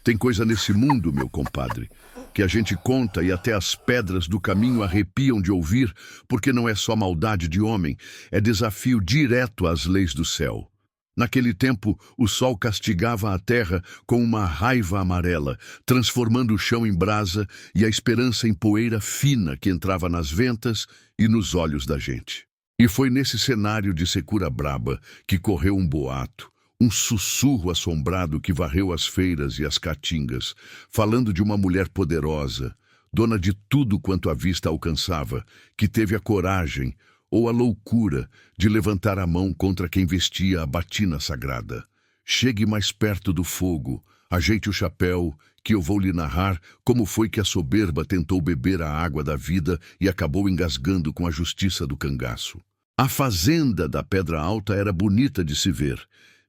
Tem coisa nesse mundo, meu compadre, que a gente conta e até as pedras do caminho arrepiam de ouvir, porque não é só maldade de homem, é desafio direto às leis do céu. Naquele tempo, o sol castigava a terra com uma raiva amarela, transformando o chão em brasa e a esperança em poeira fina que entrava nas ventas e nos olhos da gente. E foi nesse cenário de secura braba que correu um boato, um sussurro assombrado que varreu as feiras e as caatingas, falando de uma mulher poderosa, dona de tudo quanto a vista alcançava, que teve a coragem ou a loucura de levantar a mão contra quem vestia a batina sagrada. Chegue mais perto do fogo, ajeite o chapéu, que eu vou lhe narrar como foi que a soberba tentou beber a água da vida e acabou engasgando com a justiça do cangaço. A fazenda da Pedra Alta era bonita de se ver,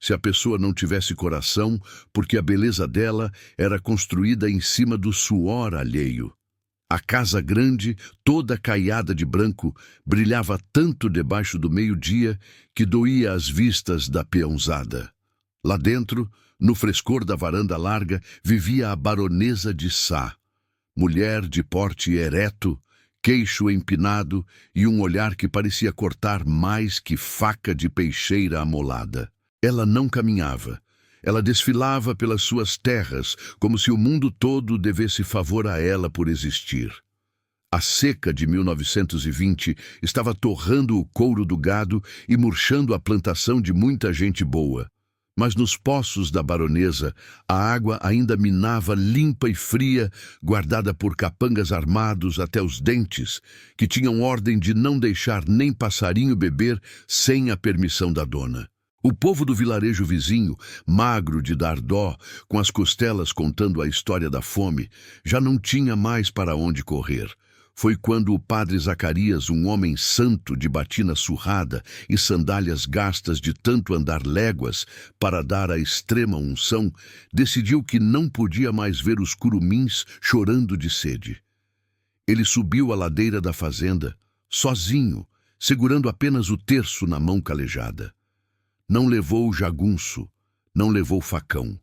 se a pessoa não tivesse coração, porque a beleza dela era construída em cima do suor alheio. A casa grande, toda caiada de branco, brilhava tanto debaixo do meio-dia que doía as vistas da peãozada. Lá dentro, no frescor da varanda larga, vivia a baronesa de Sá, mulher de porte ereto, queixo empinado e um olhar que parecia cortar mais que faca de peixeira amolada. Ela não caminhava. Ela desfilava pelas suas terras, como se o mundo todo devesse favor a ela por existir. A seca de 1920 estava torrando o couro do gado e murchando a plantação de muita gente boa. Mas nos poços da baronesa, a água ainda minava limpa e fria, guardada por capangas armados até os dentes, que tinham ordem de não deixar nem passarinho beber sem a permissão da dona. O povo do vilarejo vizinho, magro de dar dó, com as costelas contando a história da fome, já não tinha mais para onde correr. Foi quando o padre Zacarias, um homem santo de batina surrada e sandálias gastas de tanto andar léguas para dar a extrema unção, decidiu que não podia mais ver os curumins chorando de sede. Ele subiu a ladeira da fazenda, sozinho, segurando apenas o terço na mão calejada. Não levou o jagunço, não levou facão.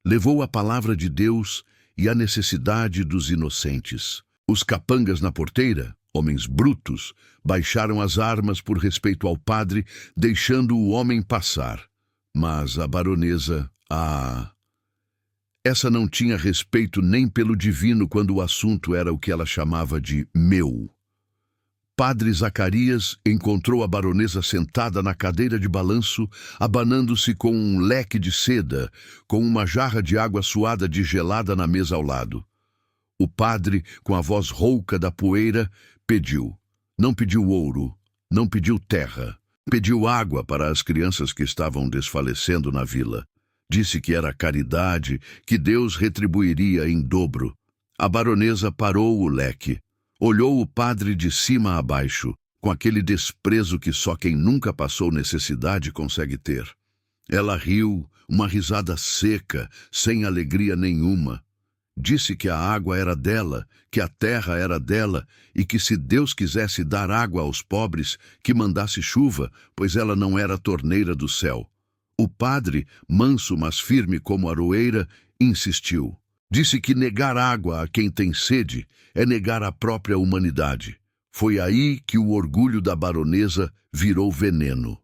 Levou a palavra de Deus e a necessidade dos inocentes. Os capangas na porteira, homens brutos, baixaram as armas por respeito ao padre, deixando o homem passar. Mas a baronesa, essa não tinha respeito nem pelo divino quando o assunto era o que ela chamava de meu. Padre Zacarias encontrou a baronesa sentada na cadeira de balanço, abanando-se com um leque de seda, com uma jarra de água suada de gelada na mesa ao lado. O padre, com a voz rouca da poeira, pediu. Não pediu ouro, não pediu terra. Pediu água para as crianças que estavam desfalecendo na vila. Disse que era caridade, que Deus retribuiria em dobro. A baronesa parou o leque. Olhou o padre de cima a baixo, com aquele desprezo que só quem nunca passou necessidade consegue ter. Ela riu, uma risada seca, sem alegria nenhuma. Disse que a água era dela, que a terra era dela e que se Deus quisesse dar água aos pobres, que mandasse chuva, pois ela não era torneira do céu. O padre, manso mas firme como aroeira, insistiu. Disse que negar água a quem tem sede é negar a própria humanidade. Foi aí que o orgulho da baronesa virou veneno.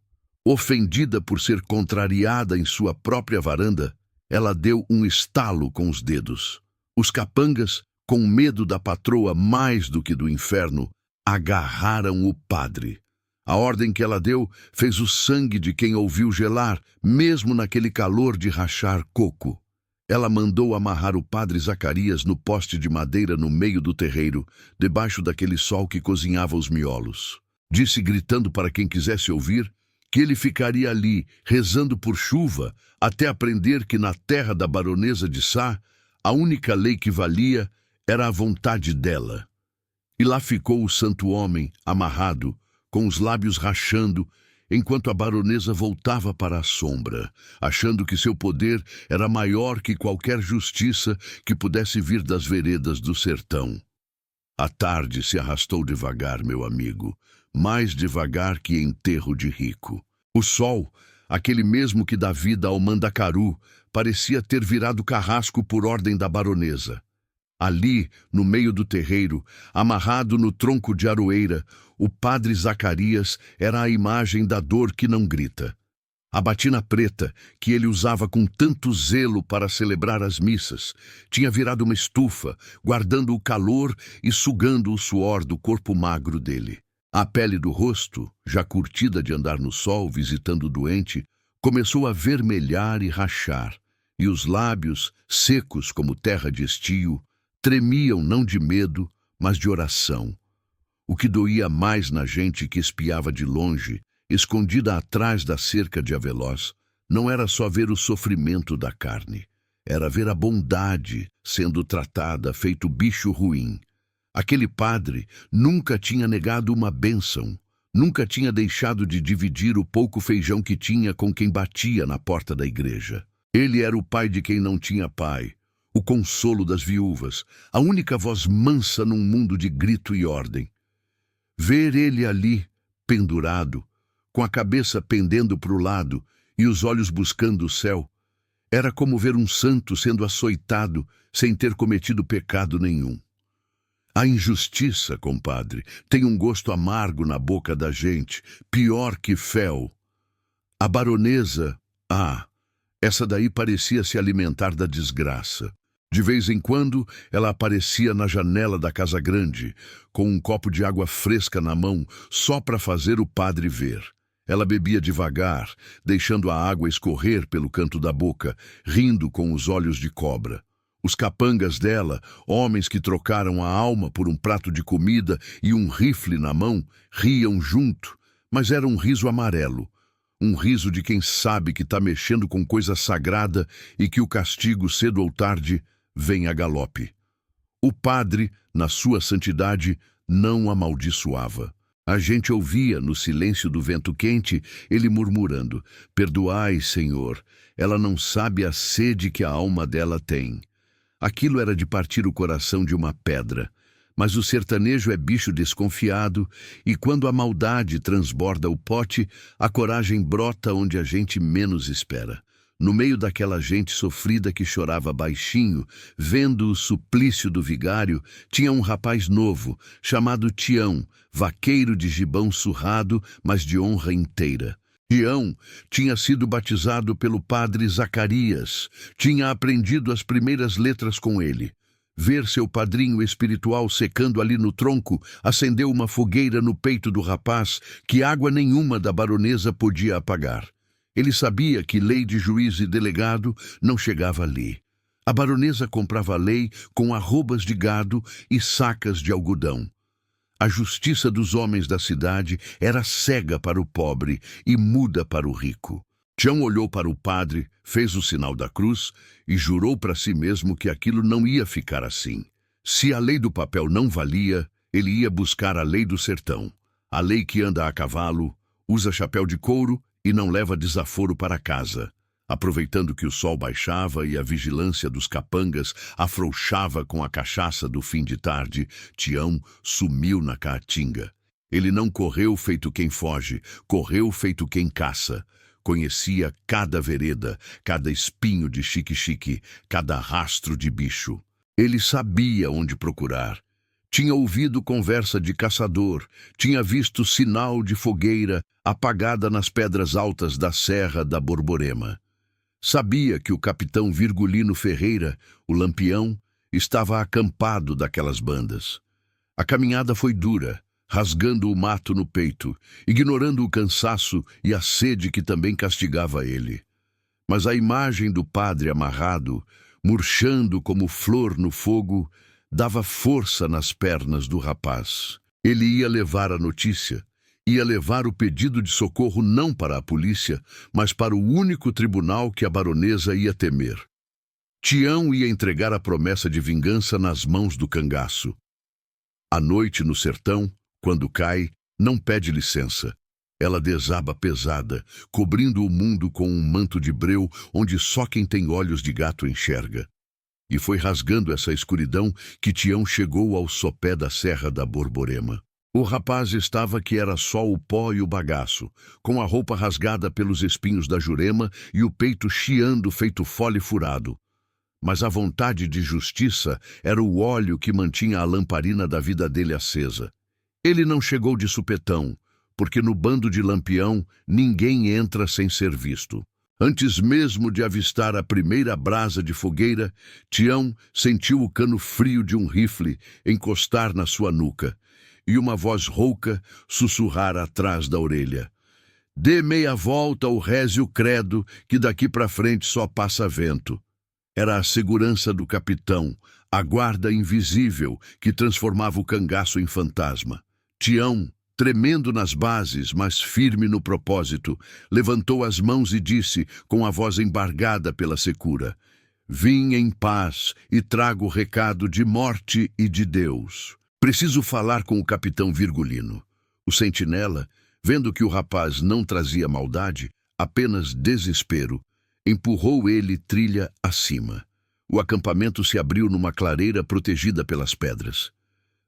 Ofendida por ser contrariada em sua própria varanda, ela deu um estalo com os dedos. Os capangas, com medo da patroa mais do que do inferno, agarraram o padre. A ordem que ela deu fez o sangue de quem ouviu gelar, mesmo naquele calor de rachar coco. Ela mandou amarrar o padre Zacarias no poste de madeira no meio do terreiro, debaixo daquele sol que cozinhava os miolos. Disse, gritando para quem quisesse ouvir, que ele ficaria ali, rezando por chuva, até aprender que na terra da baronesa de Sá, a única lei que valia era a vontade dela. E lá ficou o santo homem, amarrado, com os lábios rachando, enquanto a baronesa voltava para a sombra, achando que seu poder era maior que qualquer justiça que pudesse vir das veredas do sertão. A tarde se arrastou devagar, meu amigo, mais devagar que enterro de rico. O sol, aquele mesmo que dá vida ao mandacaru, parecia ter virado carrasco por ordem da baronesa. Ali, no meio do terreiro, amarrado no tronco de aroeira, o padre Zacarias era a imagem da dor que não grita. A batina preta, que ele usava com tanto zelo para celebrar as missas, tinha virado uma estufa, guardando o calor e sugando o suor do corpo magro dele. A pele do rosto, já curtida de andar no sol visitando o doente, começou a vermelhar e rachar, e os lábios, secos como terra de estio, tremiam não de medo, mas de oração. O que doía mais na gente que espiava de longe, escondida atrás da cerca de avelós, não era só ver o sofrimento da carne, era ver a bondade sendo tratada feito bicho ruim. Aquele padre nunca tinha negado uma bênção, nunca tinha deixado de dividir o pouco feijão que tinha com quem batia na porta da igreja. Ele era o pai de quem não tinha pai, o consolo das viúvas, a única voz mansa num mundo de grito e ordem. Ver ele ali, pendurado, com a cabeça pendendo para o lado e os olhos buscando o céu, era como ver um santo sendo açoitado sem ter cometido pecado nenhum. A injustiça, compadre, tem um gosto amargo na boca da gente, pior que fel. A baronesa, essa daí parecia se alimentar da desgraça. De vez em quando, ela aparecia na janela da casa grande, com um copo de água fresca na mão, só para fazer o padre ver. Ela bebia devagar, deixando a água escorrer pelo canto da boca, rindo com os olhos de cobra. Os capangas dela, homens que trocaram a alma por um prato de comida e um rifle na mão, riam junto, mas era um riso amarelo. Um riso de quem sabe que está mexendo com coisa sagrada e que o castigo, cedo ou tarde, vem a galope. O padre, na sua santidade, não amaldiçoava. A gente ouvia, no silêncio do vento quente, ele murmurando: "Perdoai, Senhor, ela não sabe a sede que a alma dela tem." Aquilo era de partir o coração de uma pedra. Mas o sertanejo é bicho desconfiado, e quando a maldade transborda o pote, a coragem brota onde a gente menos espera. No meio daquela gente sofrida que chorava baixinho, vendo o suplício do vigário, tinha um rapaz novo, chamado Tião, vaqueiro de gibão surrado, mas de honra inteira. Tião tinha sido batizado pelo padre Zacarias, tinha aprendido as primeiras letras com ele. Ver seu padrinho espiritual secando ali no tronco acendeu uma fogueira no peito do rapaz que água nenhuma da baronesa podia apagar. Ele sabia que lei de juiz e delegado não chegava ali. A baronesa comprava a lei com arrobas de gado e sacas de algodão. A justiça dos homens da cidade era cega para o pobre e muda para o rico. Tião olhou para o padre, fez o sinal da cruz e jurou para si mesmo que aquilo não ia ficar assim. Se a lei do papel não valia, ele ia buscar a lei do sertão. A lei que anda a cavalo, usa chapéu de couro e não leva desaforo para casa. Aproveitando que o sol baixava e a vigilância dos capangas afrouxava com a cachaça do fim de tarde, Tião sumiu na caatinga. Ele não correu feito quem foge, correu feito quem caça. Conhecia cada vereda, cada espinho de xique-xique, cada rastro de bicho. Ele sabia onde procurar. Tinha ouvido conversa de caçador, tinha visto sinal de fogueira apagada nas pedras altas da Serra da Borborema. Sabia que o capitão Virgulino Ferreira, o Lampião, estava acampado daquelas bandas. A caminhada foi dura, rasgando o mato no peito, ignorando o cansaço e a sede que também castigava ele. Mas a imagem do padre amarrado, murchando como flor no fogo, dava força nas pernas do rapaz. Ele ia levar a notícia, ia levar o pedido de socorro não para a polícia, mas para o único tribunal que a baronesa ia temer. Tião ia entregar a promessa de vingança nas mãos do cangaço. À noite no sertão, quando cai, não pede licença. Ela desaba pesada, cobrindo o mundo com um manto de breu onde só quem tem olhos de gato enxerga. E foi rasgando essa escuridão que Tião chegou ao sopé da Serra da Borborema. O rapaz estava que era só o pó e o bagaço, com a roupa rasgada pelos espinhos da jurema e o peito chiando feito fole furado. Mas a vontade de justiça era o óleo que mantinha a lamparina da vida dele acesa. Ele não chegou de supetão, porque no bando de Lampião ninguém entra sem ser visto. Antes mesmo de avistar a primeira brasa de fogueira, Tião sentiu o cano frio de um rifle encostar na sua nuca e uma voz rouca sussurrar atrás da orelha: "Dê meia volta ou reze o credo, que daqui para frente só passa vento." Era a segurança do capitão, a guarda invisível que transformava o cangaço em fantasma. Tião, tremendo nas bases, mas firme no propósito, levantou as mãos e disse, com a voz embargada pela secura: "Vim em paz e trago o recado de morte e de Deus. Preciso falar com o capitão Virgulino." O sentinela, vendo que o rapaz não trazia maldade, apenas desespero, empurrou ele trilha acima. O acampamento se abriu numa clareira protegida pelas pedras.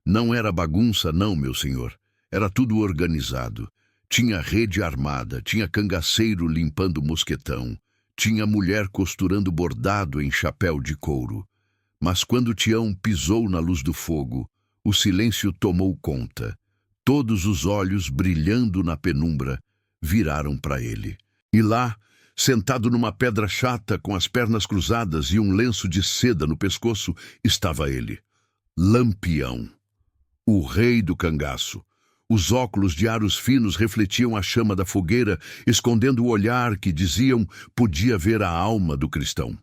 Não era bagunça, não, meu senhor. Era tudo organizado. Tinha rede armada, tinha cangaceiro limpando mosquetão, tinha mulher costurando bordado em chapéu de couro. Mas quando Tião pisou na luz do fogo, o silêncio tomou conta. Todos os olhos, brilhando na penumbra, viraram para ele. E lá, sentado numa pedra chata, com as pernas cruzadas e um lenço de seda no pescoço, estava ele, Lampião, o rei do cangaço. Os óculos de aros finos refletiam a chama da fogueira, escondendo o olhar que, diziam, podia ver a alma do cristão.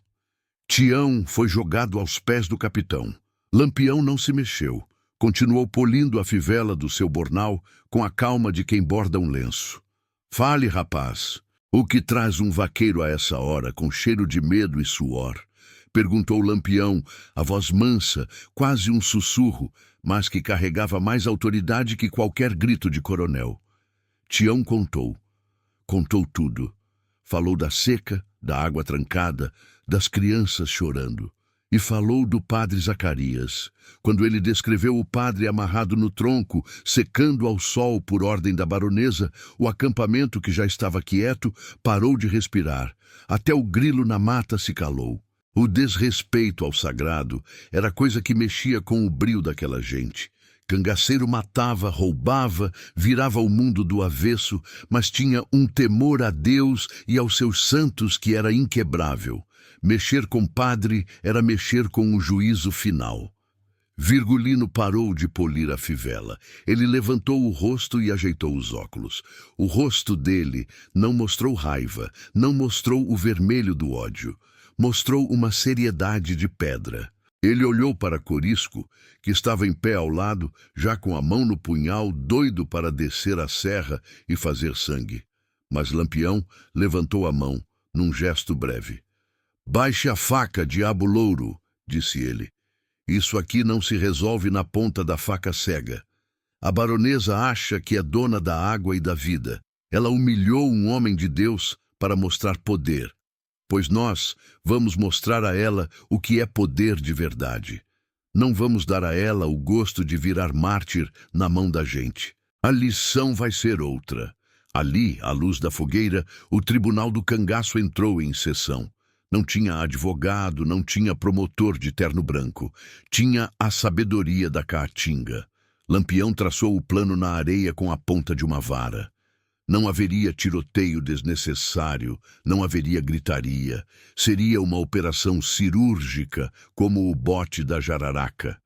Tião foi jogado aos pés do capitão. Lampião não se mexeu. Continuou polindo a fivela do seu bornal com a calma de quem borda um lenço. "Fale, rapaz. O que traz um vaqueiro a essa hora, com cheiro de medo e suor?" perguntou Lampião, a voz mansa, quase um sussurro, mas que carregava mais autoridade que qualquer grito de coronel. Tião contou. Contou tudo. Falou da seca, da água trancada, das crianças chorando. E falou do padre Zacarias, quando ele descreveu o padre amarrado no tronco, secando ao sol por ordem da baronesa. O acampamento, que já estava quieto, parou de respirar. Até o grilo na mata se calou. O desrespeito ao sagrado era coisa que mexia com o brio daquela gente. Cangaceiro matava, roubava, virava o mundo do avesso, mas tinha um temor a Deus e aos seus santos que era inquebrável. Mexer com padre era mexer com o juízo final. Virgulino parou de polir a fivela. Ele levantou o rosto e ajeitou os óculos. O rosto dele não mostrou raiva, não mostrou o vermelho do ódio. Mostrou uma seriedade de pedra. Ele olhou para Corisco, que estava em pé ao lado, já com a mão no punhal, doido para descer a serra e fazer sangue. Mas Lampião levantou a mão, num gesto breve. "Baixe a faca, diabo louro", disse ele. "Isso aqui não se resolve na ponta da faca cega. A baronesa acha que é dona da água e da vida. Ela humilhou um homem de Deus para mostrar poder. Pois nós vamos mostrar a ela o que é poder de verdade. Não vamos dar a ela o gosto de virar mártir na mão da gente. A lição vai ser outra." Ali, à luz da fogueira, o tribunal do cangaço entrou em sessão. Não tinha advogado, não tinha promotor de terno branco. Tinha a sabedoria da caatinga. Lampião traçou o plano na areia com a ponta de uma vara. Não haveria tiroteio desnecessário, não haveria gritaria. Seria uma operação cirúrgica, como o bote da jararaca.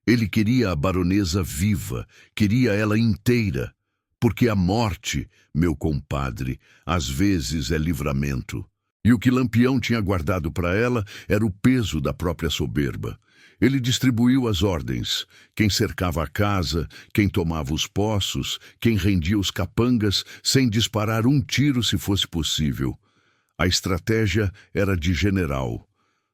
Ele queria a baronesa viva, queria ela inteira, porque a morte, meu compadre, às vezes é livramento. E o que Lampião tinha guardado para ela era o peso da própria soberba. Ele distribuiu as ordens, quem cercava a casa, quem tomava os poços, quem rendia os capangas, sem disparar um tiro se fosse possível. A estratégia era de general.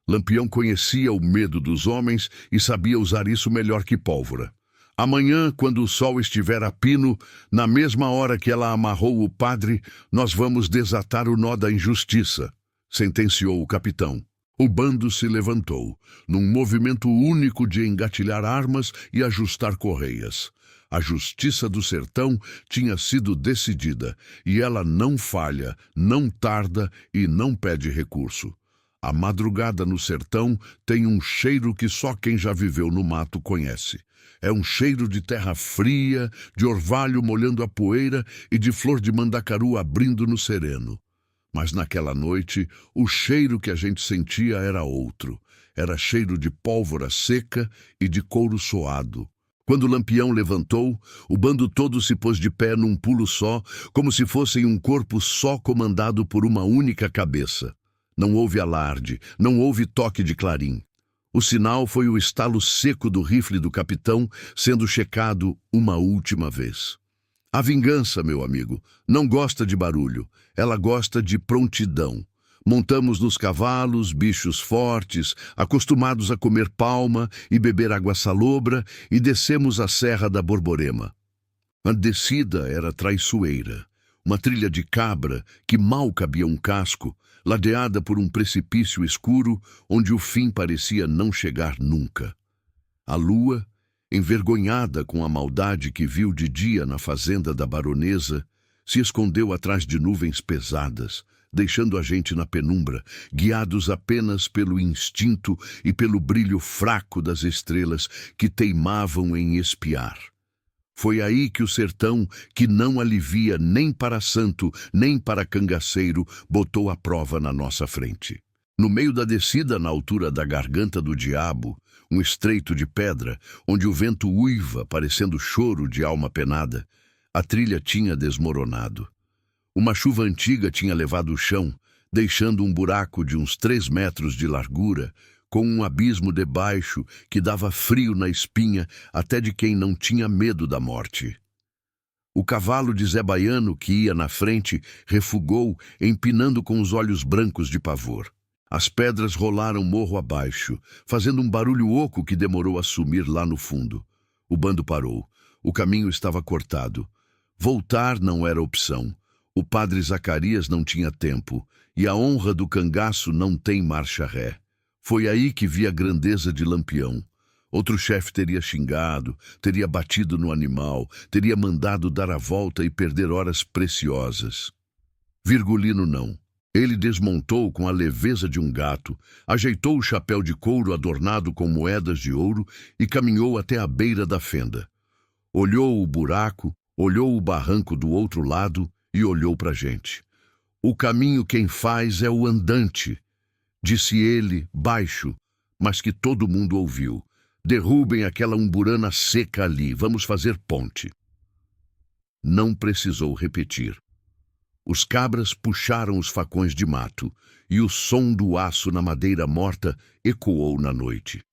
Lampião conhecia o medo dos homens e sabia usar isso melhor que pólvora. "Amanhã, quando o sol estiver a pino, na mesma hora que ela amarrou o padre, nós vamos desatar o nó da injustiça", sentenciou o capitão. O bando se levantou, num movimento único de engatilhar armas e ajustar correias. A justiça do sertão tinha sido decidida, e ela não falha, não tarda e não pede recurso. A madrugada no sertão tem um cheiro que só quem já viveu no mato conhece. É um cheiro de terra fria, de orvalho molhando a poeira e de flor de mandacaru abrindo no sereno. Mas naquela noite, o cheiro que a gente sentia era outro. Era cheiro de pólvora seca e de couro soado. Quando o Lampião levantou, o bando todo se pôs de pé num pulo só, como se fossem um corpo só comandado por uma única cabeça. Não houve alarde, não houve toque de clarim. O sinal foi o estalo seco do rifle do capitão sendo checado uma última vez. A vingança, meu amigo, não gosta de barulho, ela gosta de prontidão. Montamos nos cavalos, bichos fortes, acostumados a comer palma e beber água salobra, e descemos a Serra da Borborema. A descida era traiçoeira, uma trilha de cabra que mal cabia um casco, ladeada por um precipício escuro onde o fim parecia não chegar nunca. A lua, envergonhada com a maldade que viu de dia na fazenda da baronesa, se escondeu atrás de nuvens pesadas, deixando a gente na penumbra, guiados apenas pelo instinto e pelo brilho fraco das estrelas que teimavam em espiar. Foi aí que o sertão, que não alivia nem para santo, nem para cangaceiro, botou a prova na nossa frente. No meio da descida, na altura da garganta do diabo, um estreito de pedra, onde o vento uiva, parecendo choro de alma penada, a trilha tinha desmoronado. Uma chuva antiga tinha levado o chão, deixando um buraco de uns 3 metros de largura, com um abismo debaixo que dava frio na espinha até de quem não tinha medo da morte. O cavalo de Zé Baiano, que ia na frente, refugou, empinando com os olhos brancos de pavor. As pedras rolaram morro abaixo, fazendo um barulho oco que demorou a sumir lá no fundo. O bando parou. O caminho estava cortado. Voltar não era opção. O padre Zacarias não tinha tempo, e a honra do cangaço não tem marcha ré. Foi aí que vi a grandeza de Lampião. Outro chefe teria xingado, teria batido no animal, teria mandado dar a volta e perder horas preciosas. Virgulino não. Ele desmontou com a leveza de um gato, ajeitou o chapéu de couro adornado com moedas de ouro e caminhou até a beira da fenda. Olhou o buraco, olhou o barranco do outro lado e olhou para a gente. O caminho quem faz é o andante, disse ele, baixo, mas que todo mundo ouviu. Derrubem aquela umburana seca ali, vamos fazer ponte. Não precisou repetir. Os cabras puxaram os facões de mato, e o som do aço na madeira morta ecoou na noite.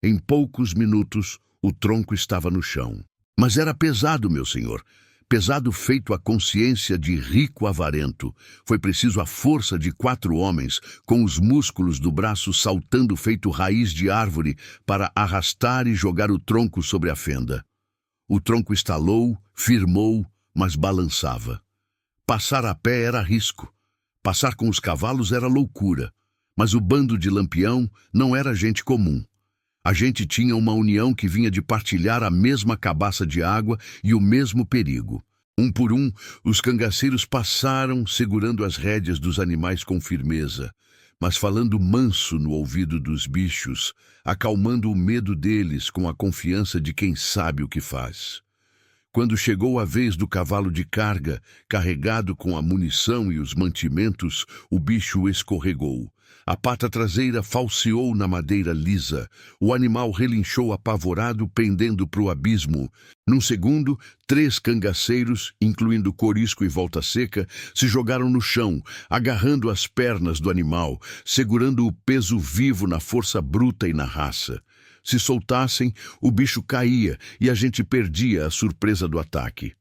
Em poucos minutos, o tronco estava no chão. Mas era pesado, meu senhor. Pesado feito a consciência de rico avarento. Foi preciso a força de 4 homens, com os músculos do braço saltando feito raiz de árvore, para arrastar e jogar o tronco sobre a fenda. O tronco estalou, firmou, mas balançava. Passar a pé era risco. Passar com os cavalos era loucura. Mas o bando de Lampião não era gente comum. A gente tinha uma união que vinha de partilhar a mesma cabaça de água e o mesmo perigo. Um por um, os cangaceiros passaram segurando as rédeas dos animais com firmeza, mas falando manso no ouvido dos bichos, acalmando o medo deles com a confiança de quem sabe o que faz. Quando chegou a vez do cavalo de carga, carregado com a munição e os mantimentos, o bicho escorregou. A pata traseira falseou na madeira lisa. O animal relinchou apavorado, pendendo para o abismo. Num segundo, 3 cangaceiros, incluindo Corisco e Volta Seca, se jogaram no chão, agarrando as pernas do animal, segurando o peso vivo na força bruta e na raça. Se soltassem, o bicho caía e a gente perdia a surpresa do ataque.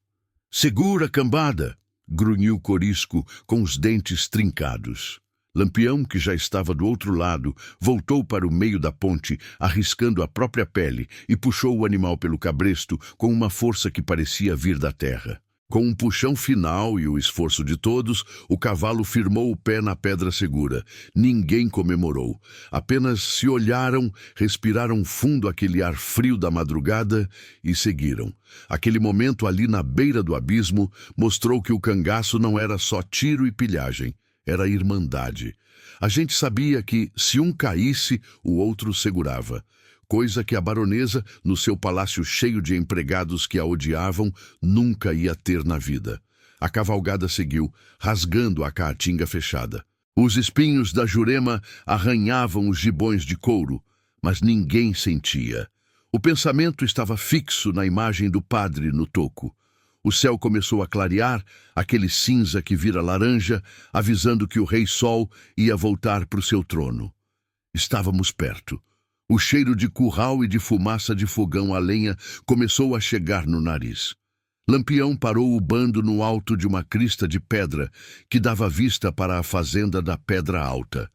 "Segura, cambada!" grunhiu Corisco com os dentes trincados. Lampião, que já estava do outro lado, voltou para o meio da ponte, arriscando a própria pele, e puxou o animal pelo cabresto com uma força que parecia vir da terra. Com um puxão final e o esforço de todos, o cavalo firmou o pé na pedra segura. Ninguém comemorou. Apenas se olharam, respiraram fundo aquele ar frio da madrugada e seguiram. Aquele momento ali na beira do abismo mostrou que o cangaço não era só tiro e pilhagem, era irmandade. A gente sabia que, se um caísse, o outro segurava. Coisa que a baronesa, no seu palácio cheio de empregados que a odiavam, nunca ia ter na vida. A cavalgada seguiu, rasgando a caatinga fechada. Os espinhos da Jurema arranhavam os gibões de couro, mas ninguém sentia. O pensamento estava fixo na imagem do padre no toco. O céu começou a clarear, aquele cinza que vira laranja, avisando que o Rei Sol ia voltar para o seu trono. Estávamos perto. O cheiro de curral e de fumaça de fogão a lenha começou a chegar no nariz. Lampião parou o bando no alto de uma crista de pedra que dava vista para a fazenda da Pedra Alta.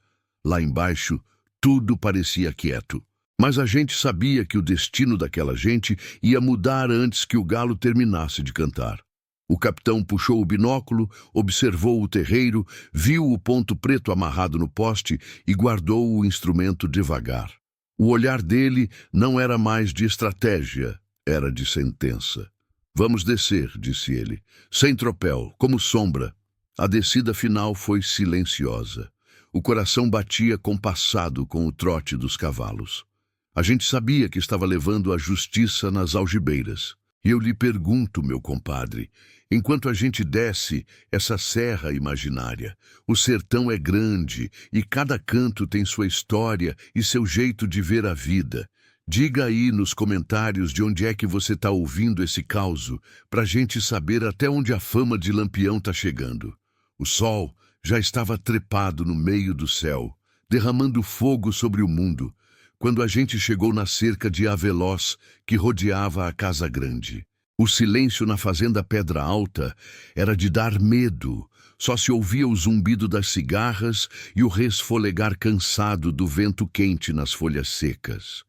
Lá embaixo, tudo parecia quieto. Mas a gente sabia que o destino daquela gente ia mudar antes que o galo terminasse de cantar. O capitão puxou o binóculo, observou o terreiro, viu o ponto preto amarrado no poste e guardou o instrumento devagar. O olhar dele não era mais de estratégia, era de sentença. Vamos descer, disse ele, sem tropel, como sombra. A descida final foi silenciosa. O coração batia compassado com o trote dos cavalos. A gente sabia que estava levando a justiça nas algibeiras. E eu lhe pergunto, meu compadre, enquanto a gente desce essa serra imaginária, o sertão é grande e cada canto tem sua história e seu jeito de ver a vida. Diga aí nos comentários de onde é que você está ouvindo esse causo, para a gente saber até onde a fama de Lampião está chegando. O sol já estava trepado no meio do céu, derramando fogo sobre o mundo, quando a gente chegou na cerca de Aveloz, que rodeava a Casa Grande. O silêncio na fazenda Pedra Alta era de dar medo. Só se ouvia o zumbido das cigarras e o resfolegar cansado do vento quente nas folhas secas.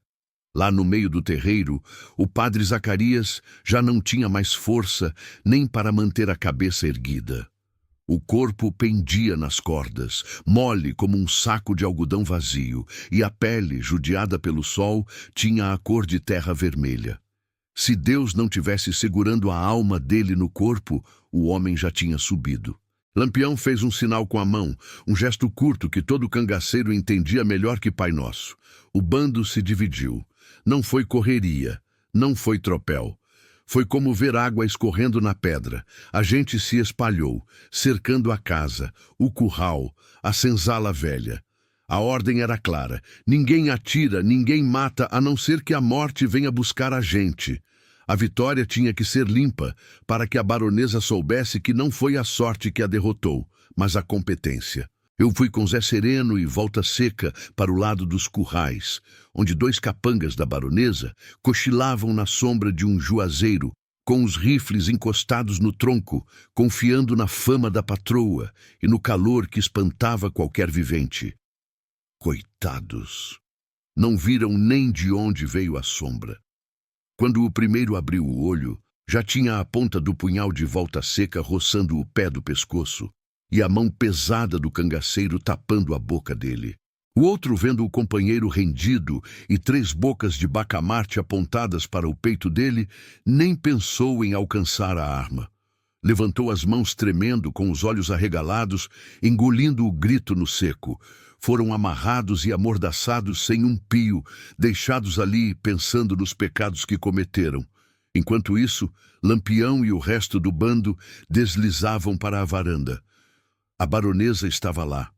Lá no meio do terreiro, o padre Zacarias já não tinha mais força nem para manter a cabeça erguida. O corpo pendia nas cordas, mole como um saco de algodão vazio, e a pele, judiada pelo sol, tinha a cor de terra vermelha. Se Deus não tivesse segurando a alma dele no corpo, o homem já tinha subido. Lampião fez um sinal com a mão, um gesto curto que todo cangaceiro entendia melhor que Pai Nosso. O bando se dividiu. Não foi correria, não foi tropel. Foi como ver água escorrendo na pedra. A gente se espalhou, cercando a casa, o curral, a senzala velha. A ordem era clara. Ninguém atira, ninguém mata, a não ser que a morte venha buscar a gente. A vitória tinha que ser limpa, para que a baronesa soubesse que não foi a sorte que a derrotou, mas a competência. Eu fui com Zé Sereno e Volta Seca para o lado dos currais, onde dois capangas da baronesa cochilavam na sombra de um juazeiro, com os rifles encostados no tronco, confiando na fama da patroa e no calor que espantava qualquer vivente. Coitados! Não viram nem de onde veio a sombra. Quando o primeiro abriu o olho, já tinha a ponta do punhal de Volta Seca roçando o pé do pescoço, e a mão pesada do cangaceiro tapando a boca dele. O outro, vendo o companheiro rendido e 3 bocas de bacamarte apontadas para o peito dele, nem pensou em alcançar a arma. Levantou as mãos tremendo, com os olhos arregalados, engolindo o grito no seco. Foram amarrados e amordaçados sem um pio, deixados ali pensando nos pecados que cometeram. Enquanto isso, Lampião e o resto do bando deslizavam para a varanda. A baronesa estava lá.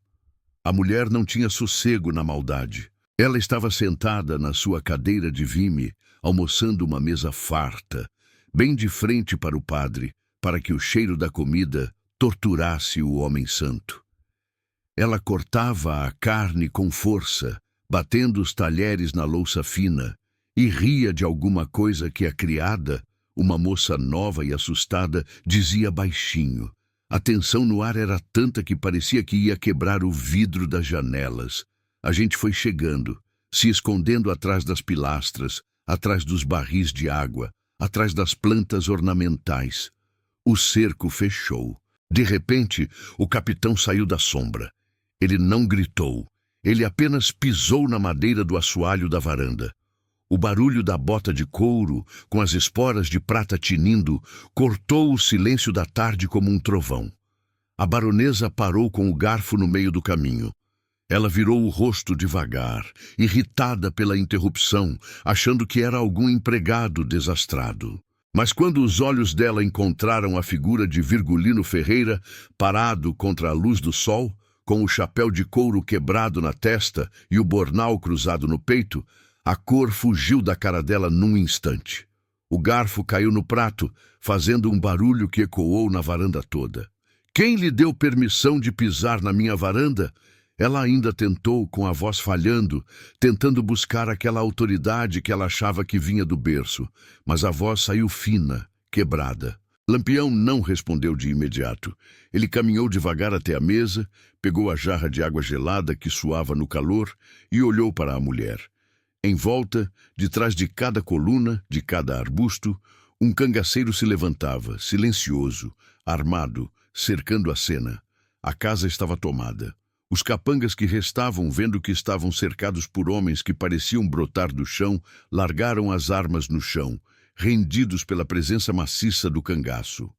A mulher não tinha sossego na maldade. Ela estava sentada na sua cadeira de vime, almoçando uma mesa farta, bem de frente para o padre, para que o cheiro da comida torturasse o homem santo. Ela cortava a carne com força, batendo os talheres na louça fina, e ria de alguma coisa que a criada, uma moça nova e assustada, dizia baixinho. A tensão no ar era tanta que parecia que ia quebrar o vidro das janelas. A gente foi chegando, se escondendo atrás das pilastras, atrás dos barris de água, atrás das plantas ornamentais. O cerco fechou. De repente, o capitão saiu da sombra. Ele não gritou. Ele apenas pisou na madeira do assoalho da varanda. O barulho da bota de couro, com as esporas de prata tinindo, cortou o silêncio da tarde como um trovão. A baronesa parou com o garfo no meio do caminho. Ela virou o rosto devagar, irritada pela interrupção, achando que era algum empregado desastrado. Mas quando os olhos dela encontraram a figura de Virgulino Ferreira, parado contra a luz do sol, com o chapéu de couro quebrado na testa e o bornal cruzado no peito, a cor fugiu da cara dela num instante. O garfo caiu no prato, fazendo um barulho que ecoou na varanda toda. Quem lhe deu permissão de pisar na minha varanda? Ela ainda tentou, com a voz falhando, tentando buscar aquela autoridade que ela achava que vinha do berço, mas a voz saiu fina, quebrada. Lampião não respondeu de imediato. Ele caminhou devagar até a mesa, pegou a jarra de água gelada que suava no calor e olhou para a mulher. Em volta, de trás de cada coluna, de cada arbusto, um cangaceiro se levantava, silencioso, armado, cercando a cena. A casa estava tomada. Os capangas que restavam, vendo que estavam cercados por homens que pareciam brotar do chão, largaram as armas no chão, rendidos pela presença maciça do cangaço.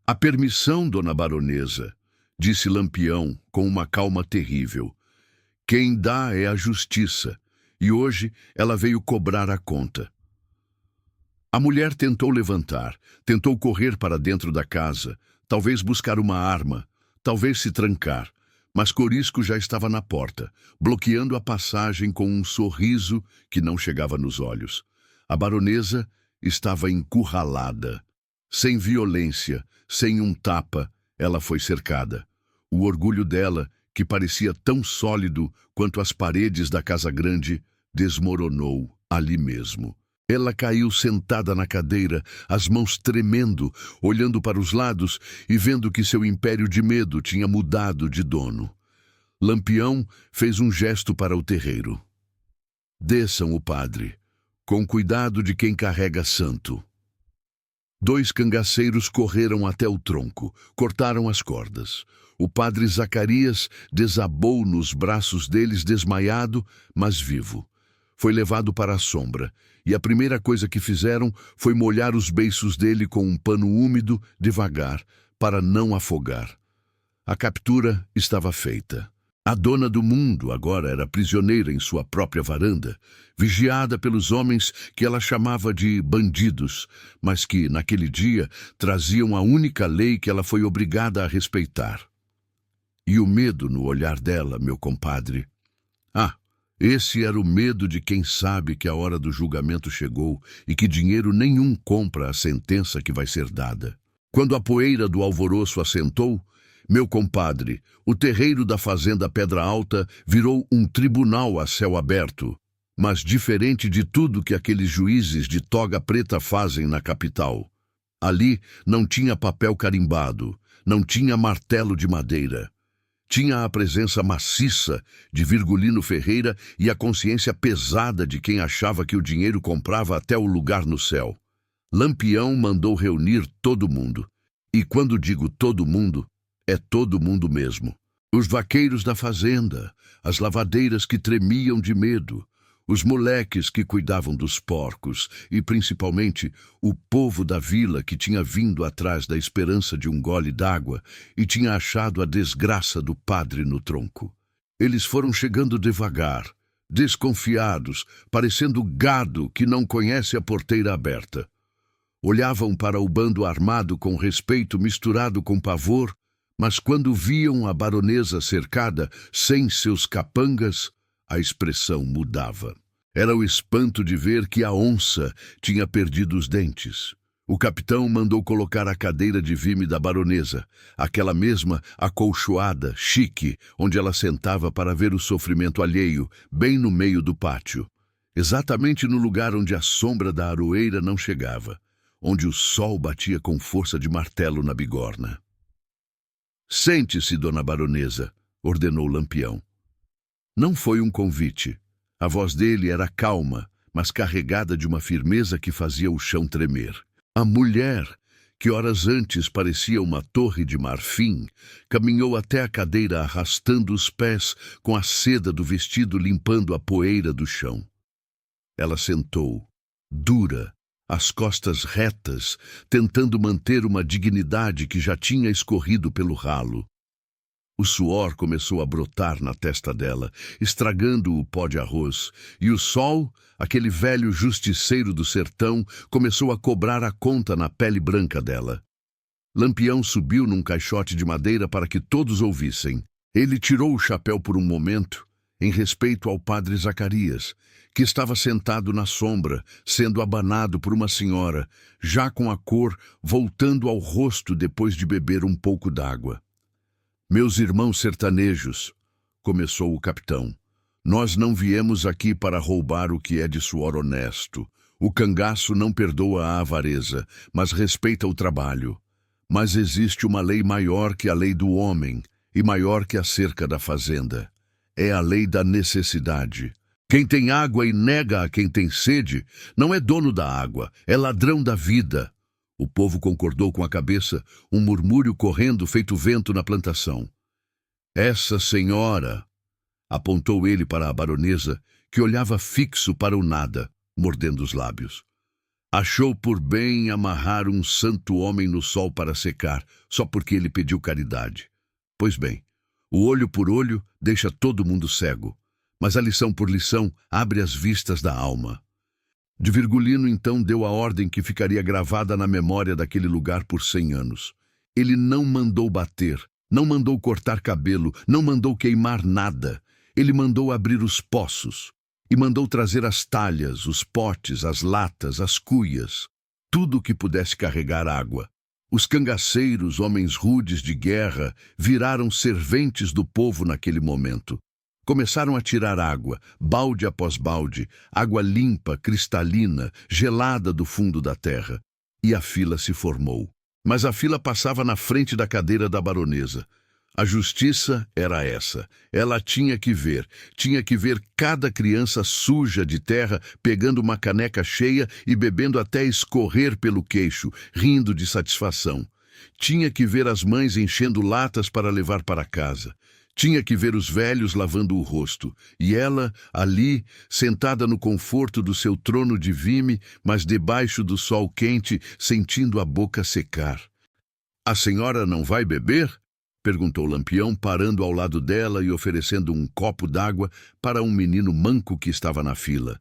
"A permissão, dona baronesa", disse Lampião com uma calma terrível. "Quem dá é a justiça, e hoje ela veio cobrar a conta." A mulher tentou levantar, tentou correr para dentro da casa, talvez buscar uma arma, talvez se trancar, mas Corisco já estava na porta, bloqueando a passagem com um sorriso que não chegava nos olhos. A baronesa estava encurralada. Sem violência, sem um tapa, ela foi cercada. O orgulho dela, que parecia tão sólido quanto as paredes da casa grande, desmoronou ali mesmo. Ela caiu sentada na cadeira, as mãos tremendo, olhando para os lados e vendo que seu império de medo tinha mudado de dono. Lampião fez um gesto para o terreiro. "Desçam o padre, com cuidado de quem carrega santo." 2 cangaceiros correram até o tronco, cortaram as cordas. O padre Zacarias desabou nos braços deles desmaiado, mas vivo. Foi levado para a sombra, e a primeira coisa que fizeram foi molhar os beiços dele com um pano úmido, devagar, para não afogar. A captura estava feita. A dona do mundo agora era prisioneira em sua própria varanda, vigiada pelos homens que ela chamava de bandidos, mas que, naquele dia, traziam a única lei que ela foi obrigada a respeitar. E o medo no olhar dela, meu compadre. Esse era o medo de quem sabe que a hora do julgamento chegou e que dinheiro nenhum compra a sentença que vai ser dada. Quando a poeira do alvoroço assentou, meu compadre, o terreiro da fazenda Pedra Alta virou um tribunal a céu aberto, mas diferente de tudo que aqueles juízes de toga preta fazem na capital. Ali não tinha papel carimbado, não tinha martelo de madeira. Tinha a presença maciça de Virgulino Ferreira e a consciência pesada de quem achava que o dinheiro comprava até o lugar no céu. Lampião mandou reunir todo mundo. E quando digo todo mundo, é todo mundo mesmo. Os vaqueiros da fazenda, as lavadeiras que tremiam de medo, os moleques que cuidavam dos porcos e, principalmente, o povo da vila que tinha vindo atrás da esperança de um gole d'água e tinha achado a desgraça do padre no tronco. Eles foram chegando devagar, desconfiados, parecendo gado que não conhece a porteira aberta. Olhavam para o bando armado com respeito misturado com pavor, mas quando viam a baronesa cercada, sem seus capangas, a expressão mudava. Era o espanto de ver que a onça tinha perdido os dentes. O capitão mandou colocar a cadeira de vime da baronesa, aquela mesma acolchoada, chique, onde ela sentava para ver o sofrimento alheio, bem no meio do pátio. Exatamente no lugar onde a sombra da aroeira não chegava, onde o sol batia com força de martelo na bigorna. "Sente-se, dona baronesa", ordenou Lampião. Não foi um convite. A voz dele era calma, mas carregada de uma firmeza que fazia o chão tremer. A mulher, que horas antes parecia uma torre de marfim, caminhou até a cadeira arrastando os pés com a seda do vestido limpando a poeira do chão. Ela sentou, dura, as costas retas, tentando manter uma dignidade que já tinha escorrido pelo ralo. O suor começou a brotar na testa dela, estragando o pó de arroz, e o sol, aquele velho justiceiro do sertão, começou a cobrar a conta na pele branca dela. Lampião subiu num caixote de madeira para que todos ouvissem. Ele tirou o chapéu por um momento, em respeito ao padre Zacarias, que estava sentado na sombra, sendo abanado por uma senhora, já com a cor voltando ao rosto depois de beber um pouco d'água. Meus irmãos sertanejos, começou o capitão, nós não viemos aqui para roubar o que é de suor honesto. O cangaço não perdoa a avareza, mas respeita o trabalho. Mas existe uma lei maior que a lei do homem e maior que a cerca da fazenda. É a lei da necessidade. Quem tem água e nega a quem tem sede, não é dono da água, é ladrão da vida. O povo concordou com a cabeça, um murmúrio correndo feito vento na plantação. Essa senhora, apontou ele para a baronesa, que olhava fixo para o nada, mordendo os lábios. Achou por bem amarrar um santo homem no sol para secar, só porque ele pediu caridade. Pois bem, o olho por olho deixa todo mundo cego, mas a lição por lição abre as vistas da alma. De Virgulino então deu a ordem que ficaria gravada na memória daquele lugar por 100 anos. Ele não mandou bater, não mandou cortar cabelo, não mandou queimar nada. Ele mandou abrir os poços e mandou trazer as talhas, os potes, as latas, as cuias, tudo o que pudesse carregar água. Os cangaceiros, homens rudes de guerra, viraram serventes do povo naquele momento. Começaram a tirar água, balde após balde, água limpa, cristalina, gelada do fundo da terra. E a fila se formou. Mas a fila passava na frente da cadeira da baronesa. A justiça era essa. Ela tinha que ver cada criança suja de terra, pegando uma caneca cheia e bebendo até escorrer pelo queixo, rindo de satisfação. Tinha que ver as mães enchendo latas para levar para casa. Tinha que ver os velhos lavando o rosto, e ela, ali, sentada no conforto do seu trono de vime, mas debaixo do sol quente, sentindo a boca secar. "A senhora não vai beber?" perguntou Lampião, parando ao lado dela e oferecendo um copo d'água para um menino manco que estava na fila.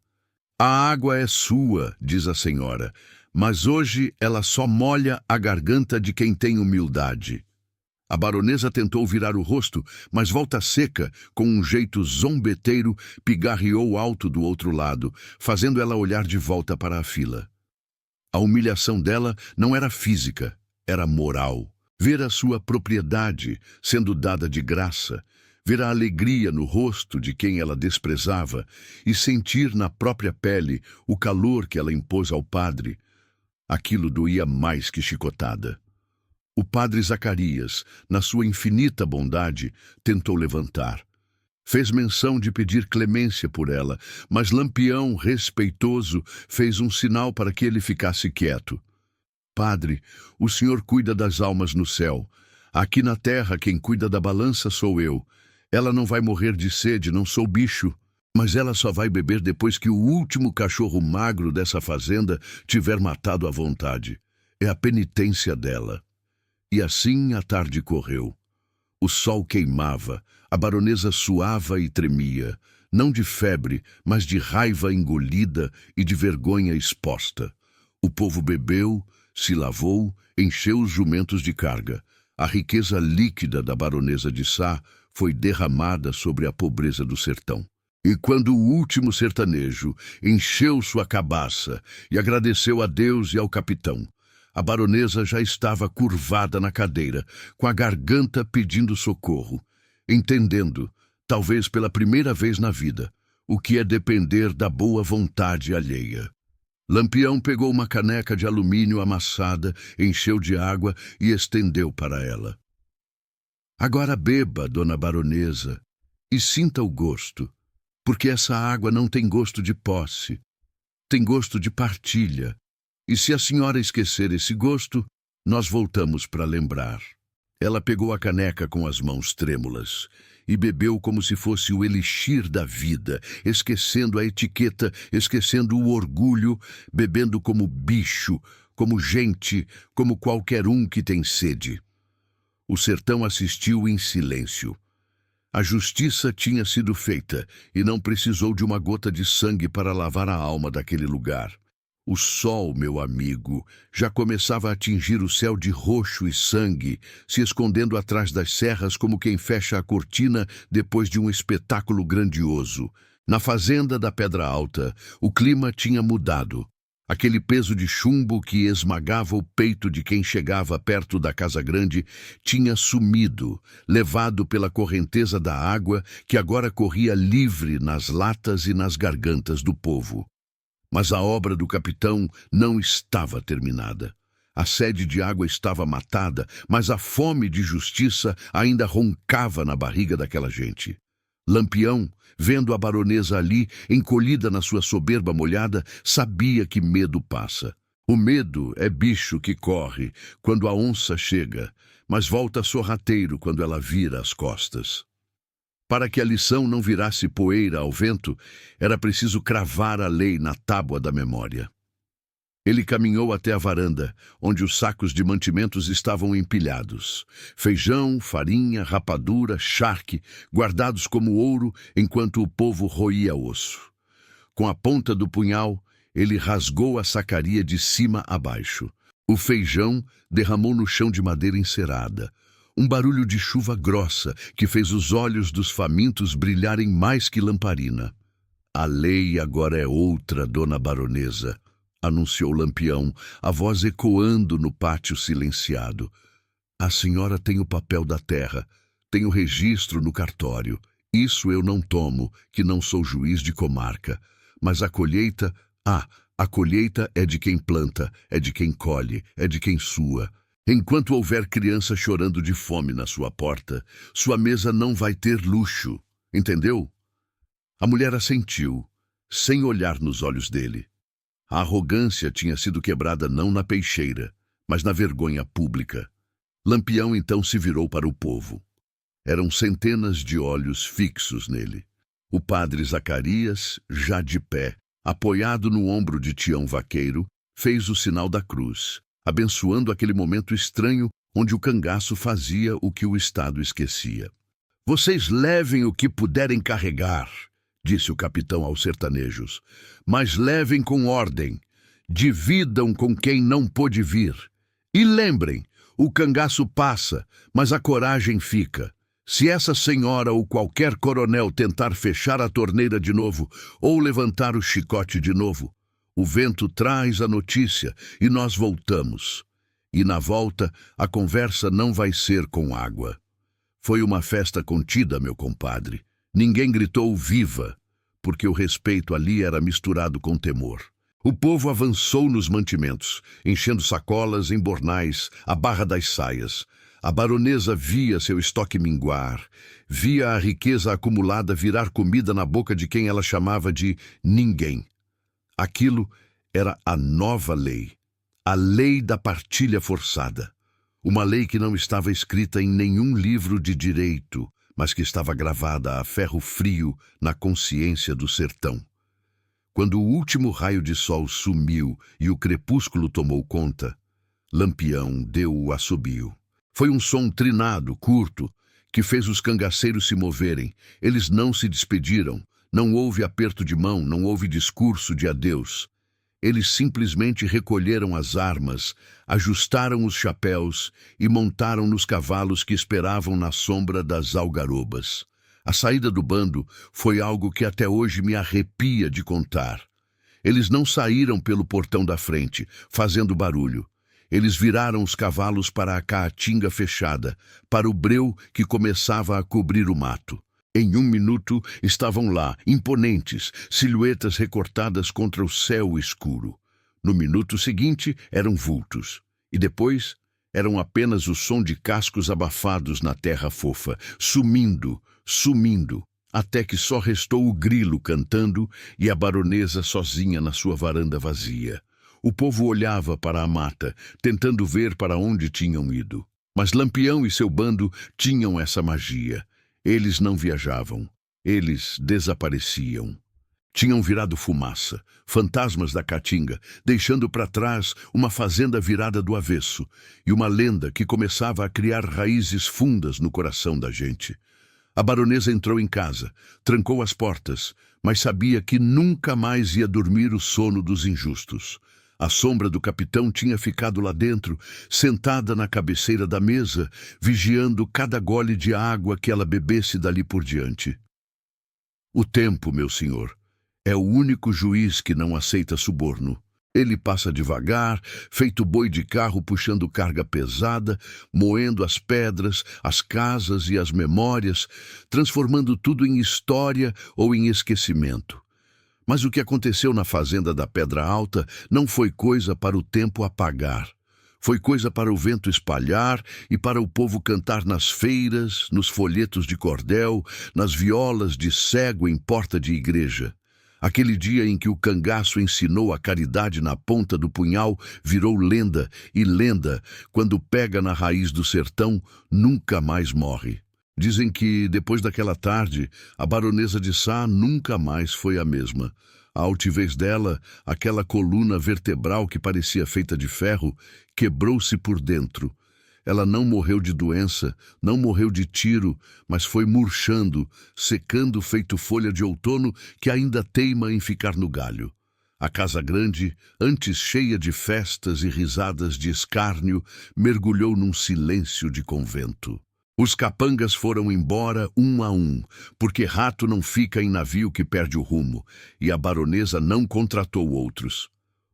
"A água é sua", diz a senhora, "mas hoje ela só molha a garganta de quem tem humildade." A baronesa tentou virar o rosto, mas Volta Seca, com um jeito zombeteiro, pigarreou alto do outro lado, fazendo ela olhar de volta para a fila. A humilhação dela não era física, era moral. Ver a sua propriedade sendo dada de graça, ver a alegria no rosto de quem ela desprezava e sentir na própria pele o calor que ela impôs ao padre, aquilo doía mais que chicotada. O padre Zacarias, na sua infinita bondade, tentou levantar. Fez menção de pedir clemência por ela, mas Lampião, respeitoso, fez um sinal para que ele ficasse quieto. "Padre, o senhor cuida das almas no céu. Aqui na terra quem cuida da balança sou eu. Ela não vai morrer de sede, não sou bicho. Mas ela só vai beber depois que o último cachorro magro dessa fazenda tiver matado à vontade. É a penitência dela." E assim a tarde correu. O sol queimava, a baronesa suava e tremia, não de febre, mas de raiva engolida e de vergonha exposta. O povo bebeu, se lavou, encheu os jumentos de carga. A riqueza líquida da baronesa de Sá foi derramada sobre a pobreza do sertão. E quando o último sertanejo encheu sua cabaça e agradeceu a Deus e ao capitão, a baronesa já estava curvada na cadeira, com a garganta pedindo socorro, entendendo, talvez pela primeira vez na vida, o que é depender da boa vontade alheia. Lampião pegou uma caneca de alumínio amassada, encheu de água e estendeu para ela. "Agora beba, dona baronesa, e sinta o gosto, porque essa água não tem gosto de posse, tem gosto de partilha. E se a senhora esquecer esse gosto, Nós voltamos para lembrar. Ela pegou a caneca com as mãos trêmulas e bebeu como se fosse o elixir da vida, esquecendo a etiqueta, esquecendo o orgulho, bebendo como bicho, como gente, como qualquer um que tem sede. O sertão assistiu em silêncio. A justiça tinha sido feita e não precisou de uma gota de sangue para lavar a alma daquele lugar. O sol, meu amigo, já começava a atingir o céu de roxo e sangue, se escondendo atrás das serras como quem fecha a cortina depois de um espetáculo grandioso. Na fazenda da Pedra Alta, o clima tinha mudado. Aquele peso de chumbo que esmagava o peito de quem chegava perto da casa grande tinha sumido, levado pela correnteza da água que agora corria livre nas latas e nas gargantas do povo. Mas a obra do capitão não estava terminada. A sede de água estava matada, mas a fome de justiça ainda roncava na barriga daquela gente. Lampião, vendo a baronesa ali, encolhida na sua soberba molhada, sabia que medo passa. O medo é bicho que corre quando a onça chega, mas volta sorrateiro quando ela vira as costas. Para que a lição não virasse poeira ao vento, era preciso cravar a lei na tábua da memória. Ele caminhou até a varanda, onde os sacos de mantimentos estavam empilhados. Feijão, farinha, rapadura, charque, guardados como ouro enquanto o povo roía osso. Com a ponta do punhal, ele rasgou a sacaria de cima a baixo. O feijão derramou no chão de madeira encerada. Um barulho de chuva grossa que fez os olhos dos famintos brilharem mais que lamparina. A lei agora é outra, dona baronesa, anunciou Lampião, a voz ecoando no pátio silenciado. A senhora tem o papel da terra, tem o registro no cartório. Isso eu não tomo, que não sou juiz de comarca. Mas a colheita, a colheita é de quem planta, é de quem colhe, é de quem sua. Enquanto houver criança chorando de fome na sua porta, sua mesa não vai ter luxo, entendeu? A mulher assentiu, sem olhar nos olhos dele. A arrogância tinha sido quebrada não na peixeira, mas na vergonha pública. Lampião então se virou para o povo. Eram centenas de olhos fixos nele. O padre Zacarias, já de pé, apoiado no ombro de Tião Vaqueiro, fez o sinal da cruz, abençoando aquele momento estranho onde o cangaço fazia o que o Estado esquecia. Vocês levem o que puderem carregar, disse o capitão aos sertanejos, mas levem com ordem, dividam com quem não pôde vir. E lembrem, o cangaço passa, mas a coragem fica. Se essa senhora ou qualquer coronel tentar fechar a torneira de novo ou levantar o chicote de novo, o vento traz a notícia e nós voltamos. E na volta, a conversa não vai ser com água. Foi uma festa contida, meu compadre. Ninguém gritou viva, porque o respeito ali era misturado com temor. O povo avançou nos mantimentos, enchendo sacolas, embornais, a barra das saias. A baronesa via seu estoque minguar, via a riqueza acumulada virar comida na boca de quem ela chamava de ninguém. Aquilo era a nova lei, a lei da partilha forçada. Uma lei que não estava escrita em nenhum livro de direito, mas que estava gravada a ferro frio na consciência do sertão. Quando o último raio de sol sumiu e o crepúsculo tomou conta, Lampião deu o assobio. Foi um som trinado, curto, que fez os cangaceiros se moverem. Eles não se despediram. Não houve aperto de mão, não houve discurso de adeus. Eles simplesmente recolheram as armas, ajustaram os chapéus e montaram nos cavalos que esperavam na sombra das algarobas. A saída do bando foi algo que até hoje me arrepia de contar. Eles não saíram pelo portão da frente, fazendo barulho. Eles viraram os cavalos para a caatinga fechada, para o breu que começava a cobrir o mato. Em um minuto estavam lá, imponentes, silhuetas recortadas contra o céu escuro. No minuto seguinte eram vultos. E depois eram apenas o som de cascos abafados na terra fofa, sumindo, sumindo, até que só restou o grilo cantando e a baronesa sozinha na sua varanda vazia. O povo olhava para a mata, tentando ver para onde tinham ido. Mas Lampião e seu bando tinham essa magia. Eles não viajavam. Eles desapareciam. Tinham virado fumaça, fantasmas da caatinga, deixando para trás uma fazenda virada do avesso e uma lenda que começava a criar raízes fundas no coração da gente. A baronesa entrou em casa, trancou as portas, mas sabia que nunca mais ia dormir o sono dos injustos. A sombra do capitão tinha ficado lá dentro, sentada na cabeceira da mesa, vigiando cada gole de água que ela bebesse dali por diante. O tempo, meu senhor, é o único juiz que não aceita suborno. Ele passa devagar, feito boi de carro puxando carga pesada, moendo as pedras, as casas e as memórias, transformando tudo em história ou em esquecimento. Mas o que aconteceu na fazenda da Pedra Alta não foi coisa para o tempo apagar. Foi coisa para o vento espalhar e para o povo cantar nas feiras, nos folhetos de cordel, nas violas de cego em porta de igreja. Aquele dia em que o cangaço ensinou a caridade na ponta do punhal virou lenda, e lenda, quando pega na raiz do sertão, nunca mais morre. Dizem que, depois daquela tarde, a baronesa de Sá nunca mais foi a mesma. A altivez dela, aquela coluna vertebral que parecia feita de ferro, quebrou-se por dentro. Ela não morreu de doença, não morreu de tiro, mas foi murchando, secando feito folha de outono que ainda teima em ficar no galho. A casa grande, antes cheia de festas e risadas de escárnio, mergulhou num silêncio de convento. Os capangas foram embora um a um, porque rato não fica em navio que perde o rumo, e a baronesa não contratou outros.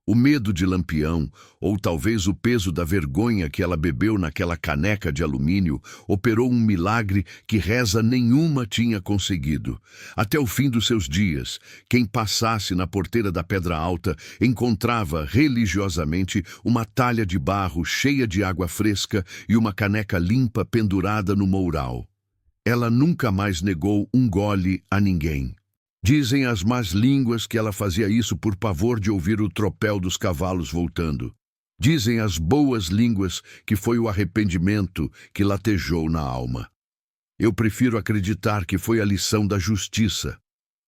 O medo de Lampião, ou talvez o peso da vergonha que ela bebeu naquela caneca de alumínio, operou um milagre que reza nenhuma tinha conseguido. Até o fim dos seus dias, quem passasse na porteira da Pedra Alta encontrava religiosamente uma talha de barro cheia de água fresca e uma caneca limpa pendurada no moural. Ela nunca mais negou um gole a ninguém. Dizem as más línguas que ela fazia isso por pavor de ouvir o tropel dos cavalos voltando. Dizem as boas línguas que foi o arrependimento que latejou na alma. Eu prefiro acreditar que foi a lição da justiça.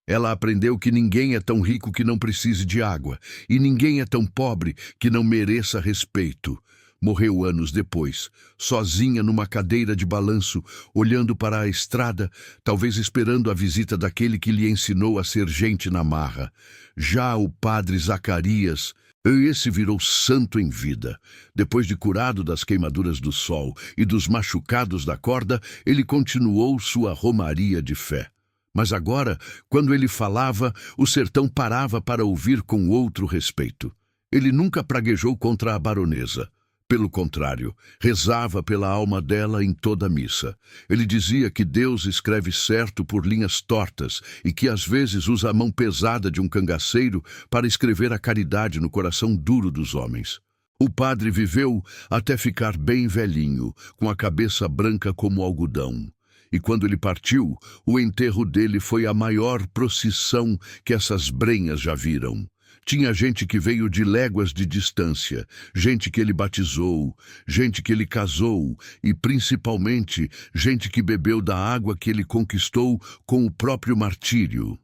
Ela aprendeu que ninguém é tão rico que não precise de água, e ninguém é tão pobre que não mereça respeito. Morreu anos depois, sozinha numa cadeira de balanço, olhando para a estrada, talvez esperando a visita daquele que lhe ensinou a ser gente na marra. Já o padre Zacarias, esse virou santo em vida. Depois de curado das queimaduras do sol e dos machucados da corda, ele continuou sua romaria de fé. Mas agora, quando ele falava, o sertão parava para ouvir com outro respeito. Ele nunca praguejou contra a baronesa. Pelo contrário, rezava pela alma dela em toda a missa. Ele dizia que Deus escreve certo por linhas tortas e que às vezes usa a mão pesada de um cangaceiro para escrever a caridade no coração duro dos homens. O padre viveu até ficar bem velhinho, com a cabeça branca como algodão. E quando ele partiu, o enterro dele foi a maior procissão que essas brenhas já viram. Tinha gente que veio de léguas de distância, gente que ele batizou, gente que ele casou e, principalmente, gente que bebeu da água que ele conquistou com o próprio martírio.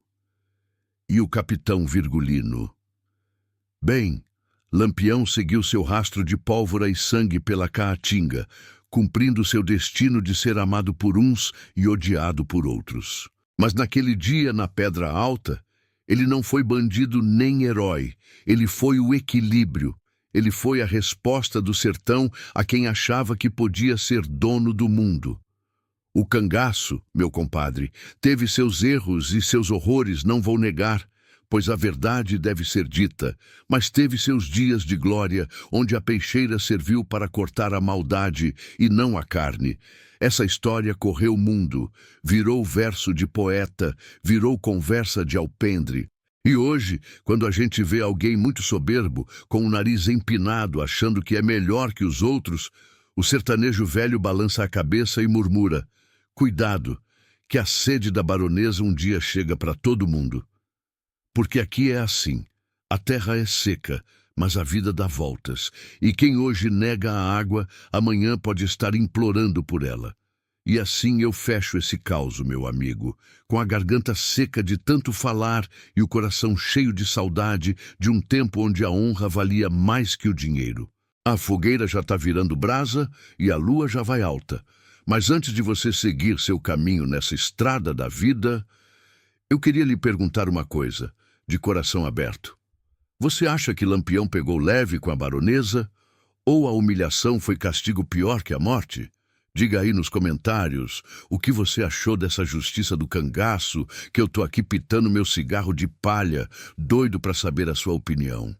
E o capitão Virgulino? Bem, Lampião seguiu seu rastro de pólvora e sangue pela Caatinga, cumprindo seu destino de ser amado por uns e odiado por outros. Mas naquele dia, na Pedra Alta, ele não foi bandido nem herói, ele foi o equilíbrio. Ele foi a resposta do sertão a quem achava que podia ser dono do mundo. O cangaço, meu compadre, teve seus erros e seus horrores, não vou negar, pois a verdade deve ser dita, mas teve seus dias de glória, onde a peixeira serviu para cortar a maldade e não a carne. Essa história correu o mundo, virou verso de poeta, virou conversa de alpendre. E hoje, quando a gente vê alguém muito soberbo, com o nariz empinado, achando que é melhor que os outros, o sertanejo velho balança a cabeça e murmura: cuidado, que a sede da baronesa um dia chega para todo mundo. Porque aqui é assim, a terra é seca, Mas a vida dá voltas, e quem hoje nega a água, amanhã pode estar implorando por ela. E assim eu fecho esse caos, meu amigo, com a garganta seca de tanto falar e o coração cheio de saudade de um tempo onde a honra valia mais que o dinheiro. A fogueira já está virando brasa e a lua já vai alta. Mas antes de você seguir seu caminho nessa estrada da vida, eu queria lhe perguntar uma coisa, de coração aberto. Você acha que Lampião pegou leve com a baronesa? Ou a humilhação foi castigo pior que a morte? Diga aí nos comentários o que você achou dessa justiça do cangaço, que eu tô aqui pitando meu cigarro de palha, doido para saber a sua opinião.